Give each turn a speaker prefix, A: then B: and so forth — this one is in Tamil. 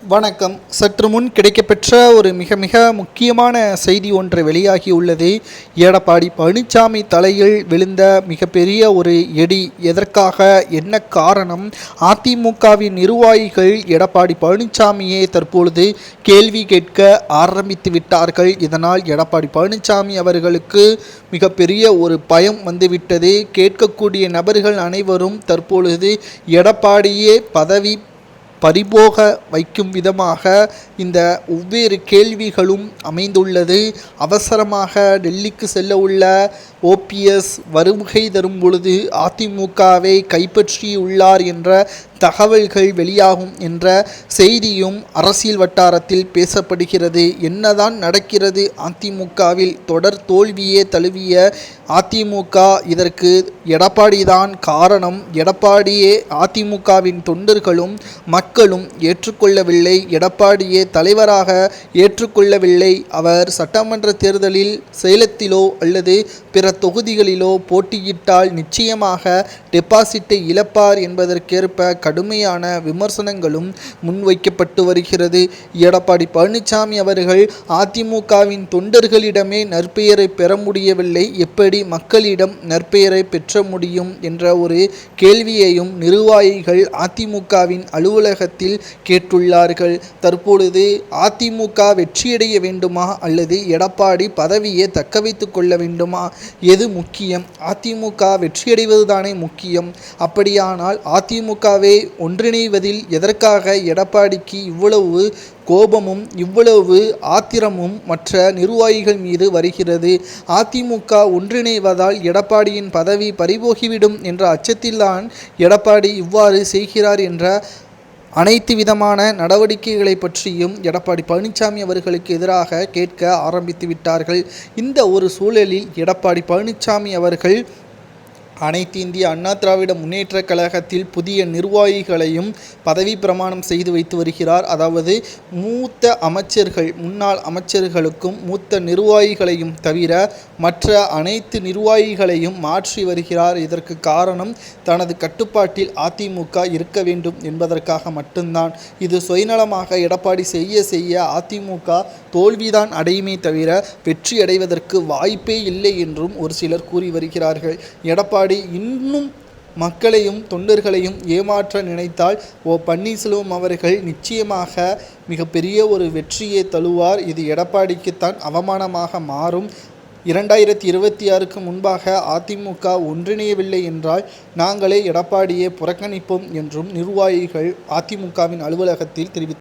A: வணக்கம். சற்று முன் கிடைக்கப்பெற்ற ஒரு மிக மிக முக்கியமான செய்தி ஒன்று வெளியாகியுள்ளது. எடப்பாடி பழனிசாமி தலையில் விழுந்த மிகப்பெரிய ஒரு எடி. எதற்காக, என்ன காரணம்? அதிமுகவின் நிர்வாகிகள் எடப்பாடி பழனிசாமியை தற்பொழுது கேள்வி கேட்க ஆரம்பித்து விட்டார்கள். இதனால் எடப்பாடி பழனிசாமி அவர்களுக்கு மிகப்பெரிய ஒரு பயம் வந்துவிட்டது. கேட்கக்கூடிய நபர்கள் அனைவரும் தற்பொழுது எடப்பாடியே பதவி பறிபோக வைக்கும் விதமாக இந்த ஒவ்வேறு கேள்விகளும் அமைந்துள்ளது. அவசரமாக டெல்லிக்கு செல்ல உள்ள ஓபிஎஸ் வருகை தரும் பொழுது அதிமுகவை கைப்பற்றியுள்ளார் என்ற தகவல்கள் வெளியாகும் என்ற செய்தியும் அரசியல் வட்டாரத்தில் பேசப்படுகிறது. என்னதான் நடக்கிறது அதிமுகவில்? தொடர் தோல்வியே தழுவிய அதிமுக, இதற்கு எடப்பாடிதான் காரணம். எடப்பாடியே அதிமுகவின் தொண்டர்களும் மக்களும் ஏற்றுக்கொள்ளவில்லை. எடப்பாடியே தலைவராக ஏற்றுக்கொள்ளவில்லை. அவர் சட்டமன்ற தேர்தலில் சேலத்திலோ அல்லது பிற தொகுதிகளிலோ போட்டியிட்டால் நிச்சயமாக டெபாசிட்டை இழப்பார் என்பதற்கேற்ப கடுமையான விமர்சனங்களும் முன்வைக்கப்பட்டு வருகிறது. எடப்பாடி பழனிசாமி அவர்கள் அதிமுகவின் தொண்டர்களிடமே நற்பெயரை பெற முடியவில்லை, எப்படி மக்களிடம் நற்பெயரை பெற்ற முடியும் என்ற ஒரு கேள்வியையும் நிர்வாகிகள் அதிமுகவின் அலுவலகத்தில் கேட்டுள்ளார்கள். தற்பொழுது அதிமுக வெற்றியடைய வேண்டுமா அல்லது எடப்பாடி பதவியை தக்க வைத்துக் கொள்ள வேண்டுமா? எது முக்கியம்? அதிமுக வெற்றியடைவதுதானே முக்கியம். அப்படியானால் அதிமுகவை ஒன்றிணைவதில் எதற்காக எடப்பாடிக்கு இவ்வளவு கோபமும் இவ்வளவு ஆத்திரமும் மற்ற நிர்வாகிகள் மீது வருகிறது? அதிமுக ஒன்றிணைவதால் எடப்பாடியின் பதவி பறிபோகிவிடும் என்ற அச்சத்தில்தான் எடப்பாடி இவ்வாறு செய்கிறார் என்ற அனைத்து விதமான நடவடிக்கைகளை பற்றியும் எடப்பாடி பழனிசாமி அவர்களுக்கு எதிராக கேட்க ஆரம்பித்து விட்டார்கள். இந்த ஒரு சூழலில் எடப்பாடி பழனிசாமி அவர்கள் அனைத்து இந்திய அண்ணா திராவிட முன்னேற்றக் கழகத்தில் புதிய நிர்வாகிகளையும் பதவி பிரமாணம் செய்து வைத்து வருகிறார். அதாவது மூத்த அமைச்சர்கள், முன்னாள் அமைச்சர்களுக்கும் மூத்த நிர்வாகிகளையும் தவிர மற்ற அனைத்து நிர்வாகிகளையும் மாற்றி வருகிறார். இதற்கு காரணம் தனது கட்டுப்பாட்டில் அதிமுக இருக்க வேண்டும் என்பதற்காக மட்டும்தான். இது சுயநலமாக எடப்பாடி செய்ய அதிமுக தோல்விதான் அடையுமே தவிர வெற்றி அடைவதற்கு வாய்ப்பே இல்லை என்றும் ஒரு சிலர் கூறி வருகிறார்கள். எடப்பாடி இன்னும் மக்களையும் தொண்டர்களையும் ஏமாற்ற நினைத்தால் பன்னீர்செல்வம் அவர்கள் நிச்சயமாக மிகப்பெரிய ஒரு வெற்றியை தழுவார். இது எடப்பாடிக்குத்தான் அவமானமாக மாறும். 2026க்கு முன்பாக அதிமுக ஒன்றிணையவில்லை என்றால் நாங்களே எடப்பாடியை புறக்கணிப்போம் என்றும் நிர்வாகிகள் அதிமுகவின் அலுவலகத்தில் தெரிவித்தார்.